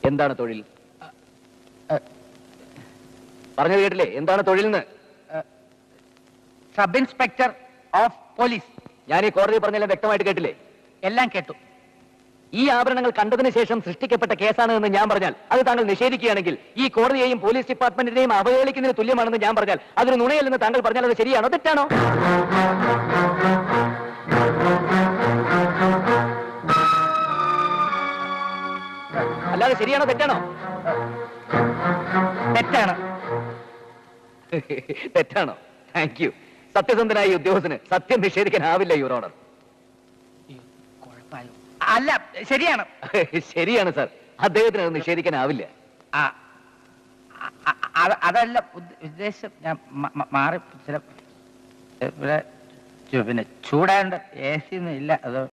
എന്താണ് തൊഴിൽ? പറഞ്ഞത് കേട്ടില്ലേ? എന്താണ് തൊഴിൽ എന്ന്? Sub inspector of police. ഞാൻ ഈ കോടതി പറഞ്ഞെല്ലാം വ്യക്തമായിട്ട് കേട്ടില്ലേ? എല്ലാം കേട്ടു. ഈ ആഭരണങ്ങൾ കണ്ടതിന് ശേഷം സൃഷ്ടിക്കപ്പെട്ട കേസാണ് എന്ന് ഞാൻ പറഞ്ഞാൽ അത് താങ്കൾ നിഷേധിക്കുകയാണെങ്കിൽ ഈ കോടതിയെയും പോലീസ് ഡിപ്പാർട്ട്മെന്റിനെയും അവഹേളിക്കുന്നതിന് തുല്യമാണെന്ന് ഞാൻ പറഞ്ഞാൽ അതൊരു നുണയല്ലെന്ന് താങ്കൾ പറഞ്ഞാൽ അത് ശരിയാണോ തെറ്റാണോ? അല്ലാതെ ശരിയാണോ തെറ്റാണോ? തെറ്റാണ്. തെറ്റാണോ? Thank you. സത്യസന്ധനായ ഉദ്യോഗസ്ഥന് സത്യം നിഷേധിക്കാനാവില്ല യുവർ ഓണർ. അല്ല, ശരിയാണ്. ശരിയാണ് സാർ, അദ്ദേഹത്തിന് അത് നിഷേധിക്കാനാവില്ല. അതല്ല ഉദ്ദേശം. ഞാൻ മാറി ചില ഇവിടെ പിന്നെ ചൂടാണ്ട് AC ഒന്നും ഇല്ല. അത്